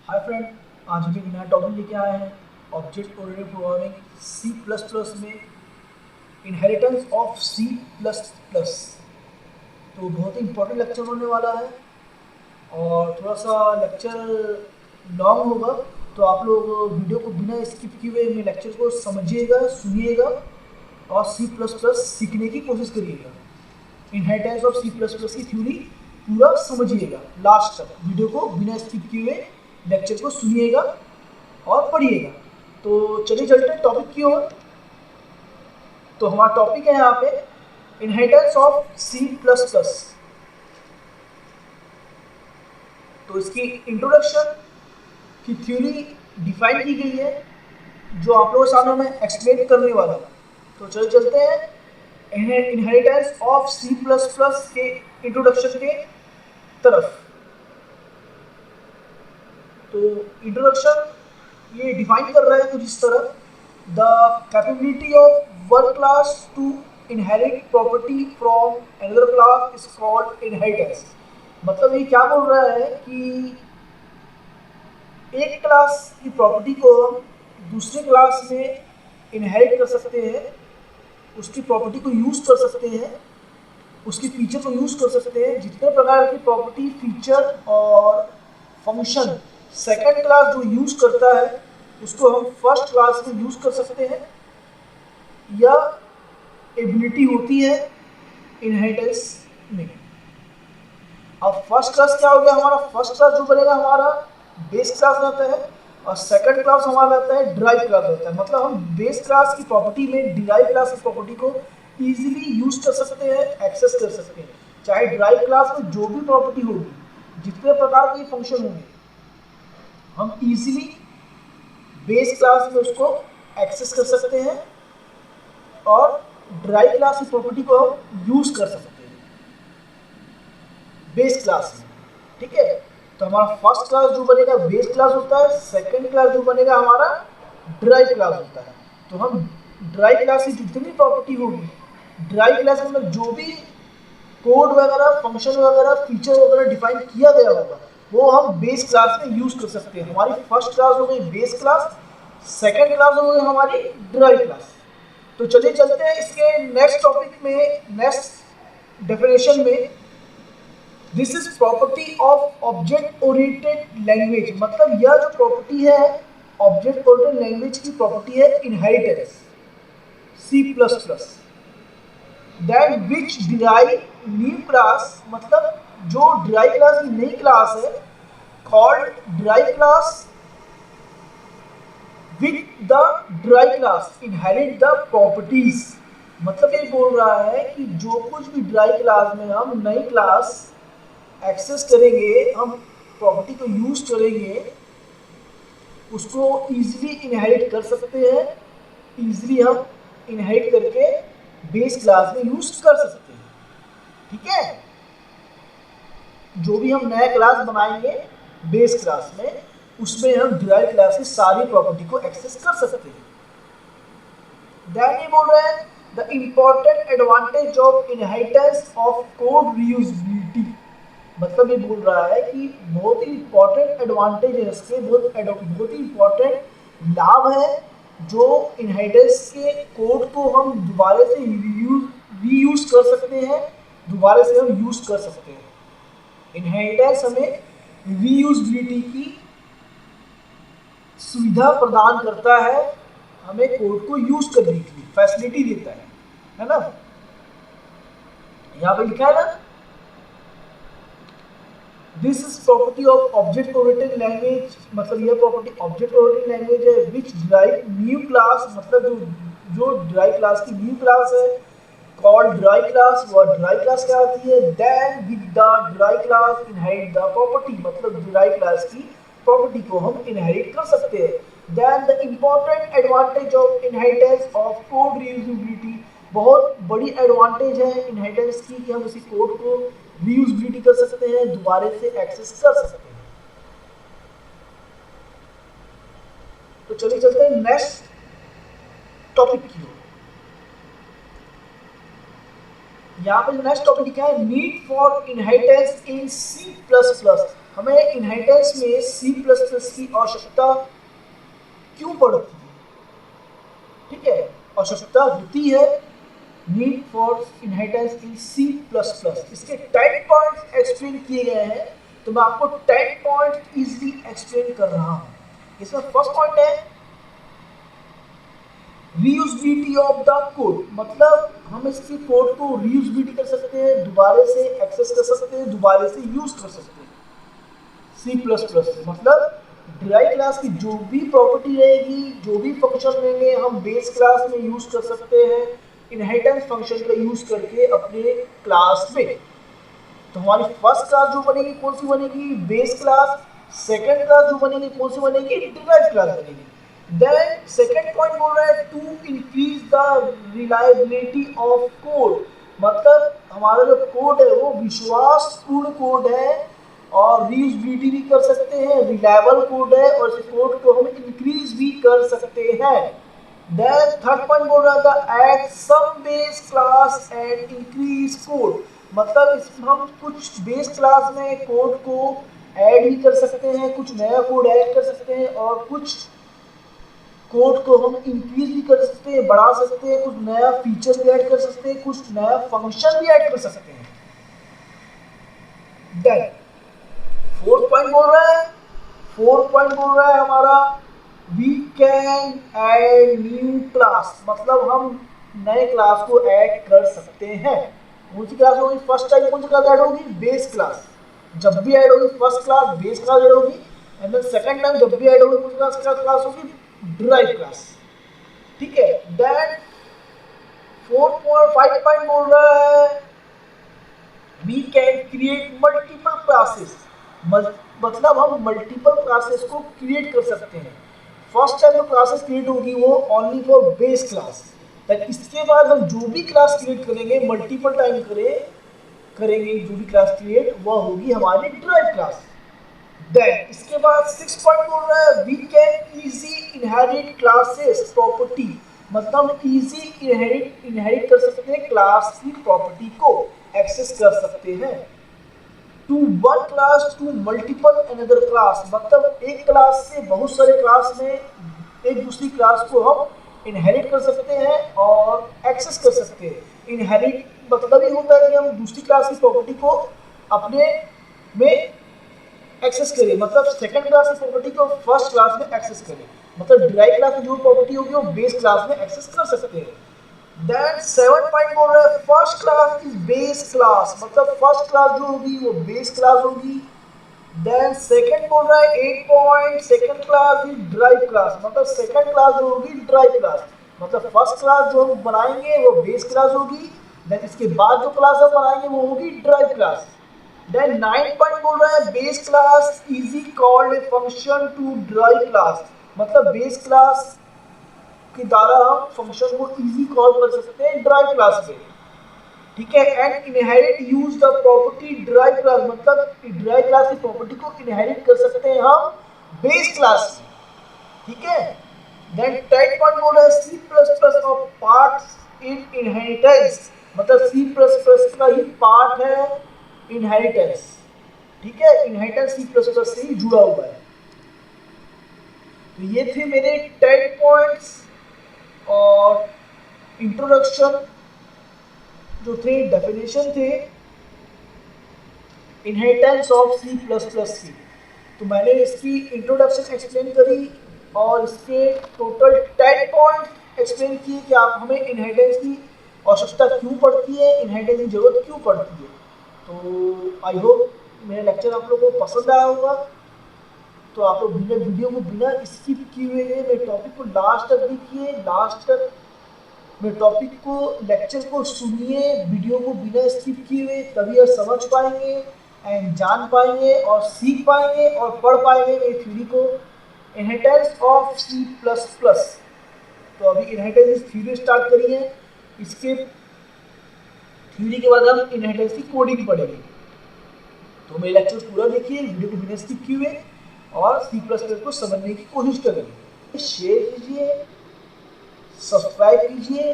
Hi friend, आज हम एक नया टॉपिक लेके आए हैं object oriented programming C plus plus में inheritance of C plus plus. तो बहुत ही इंपॉर्टेंट लेक्चर होने वाला है और थोड़ा सा लेक्चर लॉन्ग होगा। तो आप लोग वीडियो को बिना स्किप किए हुए लेक्चर को समझिएगा, सुनिएगा और सी प्लस प्लस सीखने की कोशिश करिएगा। Inheritance of C plus plus की थ्योरी पूरा समझिएगा लास्ट तक। वीडियो को बिना स्किप किए हुए लेक्चर को सुनिएगा और पढ़िएगा। तो चलिए चलते हैं टॉपिक की ओर। तो हमारा टॉपिक है यहाँ पे inheritance of C plus plus. तो इसकी इंट्रोडक्शन की थ्योरी डिफाइन की गई है जो आप लोगों के सामने मैं एक्सप्लेन करने वाला हूँ। तो चलिए चलते हैं inheritance of C plus plus के इंट्रोडक्शन के तरफ। तो इंट्रोडक्शन ये डिफाइन कर रहा है कुछ इस तरह: the capability of one class to inherit property from another class is called inheritance. मतलब ये क्या बोल रहा है कि एक क्लास की प्रॉपर्टी को हम दूसरे क्लास में इनहेरिट कर सकते हैं, उसकी प्रॉपर्टी को यूज कर सकते हैं, उसकी फीचर को यूज कर सकते हैं। जितने प्रकार की प्रॉपर्टी, फीचर और फंक्शन सेकंड क्लास जो यूज करता है उसको हम फर्स्ट क्लास में यूज कर सकते हैं। यह एबिलिटी होती है इनहेरिटेंस में। अब फर्स्ट क्लास क्या हो गया हमारा? फर्स्ट क्लास जो बनेगा हमारा बेस क्लास रहता है और सेकंड क्लास हमारा रहता है डिराइव क्लास रहता है। मतलब हम बेस क्लास की प्रॉपर्टी में डिराइव क्लास की प्रॉपर्टी को इजीली यूज कर सकते हैं, एक्सेस कर सकते हैं। चाहे डिराइव क्लास में जो भी प्रॉपर्टी होगी, जितने प्रकार के फंक्शन होंगे, हम इजीली बेस क्लास में उसको एक्सेस कर सकते हैं और डिराइव क्लास की प्रॉपर्टी को हम यूज कर सकते हैं बेस क्लास में। ठीक है, तो हमारा फर्स्ट क्लास जो बनेगा बेस क्लास होता है, सेकंड क्लास जो बनेगा हमारा डिराइव क्लास होता है। तो हम डिराइव क्लास की जितनी प्रॉपर्टी होगी, डिराइव क्लास में जो भी कोड वगैरह, फंक्शन वगैरह, फीचर वगैरह डिफाइन किया गया होगा वो हम बेस क्लास में यूज कर सकते हैं। हमारी फर्स्ट क्लास हो गई बेस क्लास, सेकंड क्लास हो गई हमारी डिराइव क्लास। तो चलिए चलते हैं इसके नेक्स्ट टॉपिक में, नेक्स्ट डेफिनेशन में। This is property of object oriented language. मतलब यह जो प्रॉपर्टी है ऑब्जेक्ट ओरिएंटेड लैंग्वेज की प्रॉपर्टी है inheritance C plus plus. That which derive new class, मतलब जो डिराइव क्लास की नई क्लास है, called derive class with the derive class inherit the properties. मतलब ये बोल रहा है कि जो कुछ भी डिराइव क्लास में हम नई क्लास एक्सेस करेंगे, हम प्रॉपर्टी को यूज करेंगे, उसको इजीली इनहेरिट कर सकते हैं। इजीली हम इनहेरिट करके बेस क्लास में यूज कर सकते हैं। ठीक है, जो भी हम नया क्लास बनाएंगे बेस क्लास में, उसमें हम डिराइव क्लास की सारी प्रॉपर्टी को एक्सेस कर सकते हैं। देन ये बोल रहे हैं the important advantage of inheritance of code reusability. मतलब ये बोल रहा है कि बहुत ही इंपॉर्टेंट एडवांटेज है इसके, बहुत ही इंपॉर्टेंट लाभ है जो इनहेरिटेंस के कोड को हम दोबारा से रीयूज कर सकते हैं, दोबारा से हम यूज कर सकते हैं। इनहेरिटेंस हमें रीयूजेबिलिटी की सुविधा प्रदान करता है, हमें कोड को यूज करने की फैसिलिटी देता है ना। यहाँ पे लिखा है ना, this is property of object oriented language. मतलब यह प्रॉपर्टी ऑब्जेक्ट ओरिएंटेड लैंग्वेज है विच डिराइव न्यू क्लास। मतलब जो डिराइव क्लास की न्यू क्लास है कॉल्ड डिराइव क्लास। वह डिराइव क्लास क्या होती है? Then with the derive class inherit the property. मतलब डिराइव क्लास की प्रॉपर्टी को हम इनहेरिट कर सकते हैं। Then the important advantage of inheritance of code reusability. बहुत बड़ी एडवांटेज है इनहेरिटेंस की कि हम इसी कोड को रीयूजेबिलिटी कर सकते हैं, दोबारा से एक्सेस कर सकते हैं। तो चलिए चलते हैं नेक्स्ट टॉपिक की ओर। यहाँ पे नेक्स्ट टॉपिक क्या है, need for inheritance in C plus plus. हमें इनहेरिटेंस में सी प्लस प्लस की आवश्यकता क्यों पड़ती है, ठीक है, आवश्यकता होती है need for inheritance in C plus plus. इसके 10 पॉइंट्स एक्सप्लेन किए गए हैं, तो मैं आपको 10 पॉइंट इजीली एक्सप्लेन कर रहा हूं। इसमें फर्स्ट पॉइंट है रीयूजेबिलिटी ऑफ द कोड, मतलब हम इसके कोड को रीयूजेबिलिटी कर सकते हैं, दोबारा से एक्सेस कर सकते हैं, दोबारा से यूज कर सकते हैं सी प्लस प्लस से। मतलब डिराइव क्लास की जो भी प्रॉपर्टी रहेगी, जो भी फंक्शन रहेंगे, हम बेस क्लास में यूज कर सकते हैं इनहेरिटेंस फंक्शन का यूज करके अपने क्लास में। तो हमारी फर्स्ट क्लास जो बनेगी कौन सी बनेगी, बेस क्लास। सेकंड क्लास जो बनेगी कौन सी बनेगी, डिराइव क्लास बनेगी। देन सेकंड पॉइंट बोल रहा है to increase the reliability of code, मतलब हमारा जो कोड है वो विश्वासपूर्ण कोड है और रीयूजेबिलिटी भी कर सकते हैं, रिलायबल कोड है और इस कोड को हम इंक्रीज भी कर सकते हैं। देन थर्ड पॉइंट बोल रहा था add some base class and increase code, मतलब इसमें हम कुछ बेस क्लास में कोड को ऐड भी कर सकते हैं, कुछ नया कोड ऐड कर सकते हैं और कुछ कोड को हम इंक्रीज भी कर सकते हैं, बढ़ा सकते हैं, कुछ नया फीचर भी ऐड कर सकते हैं, कुछ नया फंक्शन भी ऐड कर सकते हैं। देन फोर्थ पॉइंट बोल रहा है हमारा we can add new class, मतलब हम नए क्लास को ऐड कर सकते हैं। कौन सी क्लास होगी, फर्स्ट टाइम कौन सी क्लास ऐड होगी, बेस क्लास। जब भी ऐड होगी first class base class add होगी, एंड देन सेकंड टाइम जब भी ऐड होगी कौन सी क्लास होगी, डिराइव क्लास, ठीक है। देन 4.5 पॉइंट बोल रहा है we can create multiple classes, मतलब हम मल्टीपल क्लासेस को क्रिएट कर सकते हैं। फर्स्ट टाइम जो क्लासेस क्रिएट होगी वो ओनली फॉर बेस क्लास, इसके बाद हम जो भी क्लास क्रिएट करेंगे मल्टीपल टाइम करेंगे जो भी क्लास क्रिएट वह होगी हमारी डिराइव क्लास। देन इसके बाद 6 पॉइंट बोल रहा है we can easy inherit classes property, मतलब इजी इनहेरिट कर सकते हैं क्लास की प्रॉपर्टी को एक्सेस कर सकते हैं। To one class to multiple another class, मतलब एक क्लास से बहुत सारे क्लास में एक दूसरी क्लास को हम इनहेरिट कर सकते हैं और एक्सेस कर सकते हैं। इनहेरिट मतलब ही होता है कि हम दूसरी क्लास की प्रॉपर्टी को अपने में एक्सेस करें, मतलब सेकंड क्लास की प्रॉपर्टी को फर्स्ट क्लास में एक्सेस करें, मतलब डिराइव क्लास की जो प्रॉपर्टी होगी वो बेस क्लास में एक्सेस कर सकते हैं। देन 7 पॉइंट बोल रहा है first class is base class, मतलब फर्स्ट क्लास जो होगी वो बेस क्लास होगी। देन सेकंड बोल रहा है 8 point second class is derive class, मतलब सेकंड क्लास जो होगी डिराइव क्लास, मतलब फर्स्ट क्लास जो हम बनाएंगे वो बेस क्लास होगी, देन इसके बाद जो क्लास हम बनाएंगे वो होगी डिराइव क्लास। देन 9 पॉइंट बोल रहा है base class easy called a function to derive class, मतलब बेस क्लास के द्वारा हम फंक्शन को इजी कॉल कर सकते हैं डिराइव क्लास में, ठीक है। And inherit use the property derive class, मतलब डिराइव क्लास की प्रॉपर्टी को इनहेरिट कर सकते हैं हम बेस क्लास में, ठीक है। देन 10 पॉइंट बोल रहा है C plus plus of parts in inheritance, मतलब सी प्लस प्लस का ही पार्ट है इनहेरिटेंस, ठीक है। इनहेरिटेंस सी प्लस प्लस से ही जुड़ा हुआ है। तो ये थे मेरे 10 पॉइंट्स और इंट्रोडक्शन जो थे, डेफिनेशन थे inheritance of C plus plus की। तो मैंने इसकी इंट्रोडक्शन एक्सप्लेन करी और इसके टोटल 10 पॉइंट एक्सप्लेन किए कि आप हमें इनहेरिटेंस की आवश्यकता क्यों पड़ती है, इनहेरिटेंस की जरूरत क्यों पड़ती है। तो आई होप मेरा लेक्चर आप लोगों को पसंद आया होगा। तो आप लोग बिना वीडियो को बिना स्किप किए हुए मेरे टॉपिक को लास्ट तक देखिए, लास्ट तक मेरे टॉपिक को लेक्चर को सुनिए, वीडियो को बिना स्किप किए हुए, तभी आप समझ पाएंगे एंड जान पाएंगे और सीख पाएंगे और पढ़ पाएंगे मेरी थ्योरी को, inheritance of C plus plus. तो अभी इनहेरिटेंस थ्योरी स्टार्ट करी है, इसके थ्योरी के बाद हम इनहेरिटेंस की कोडिंग पढ़ेंगे। तो मेरे लेक्चर पूरा देखिए, वीडियो को बिना स्किप किए हुए और सी प्लस प्लस को समझने की कोशिश करेंगे। शेयर कीजिए, सब्सक्राइब कीजिए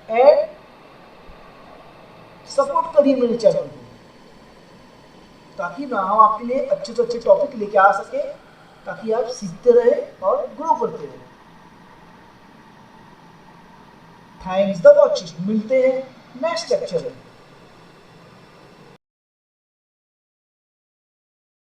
एंड सपोर्ट करिए मेरे चैनल को, ताकि हम आपके लिए अच्छे से अच्छे टॉपिक लेके आ सके, ताकि आप सीखते रहे और ग्रो करते रहे। थैंक्स द वॉचिंग, मिलते हैं नेक्स्ट लेक्चर में।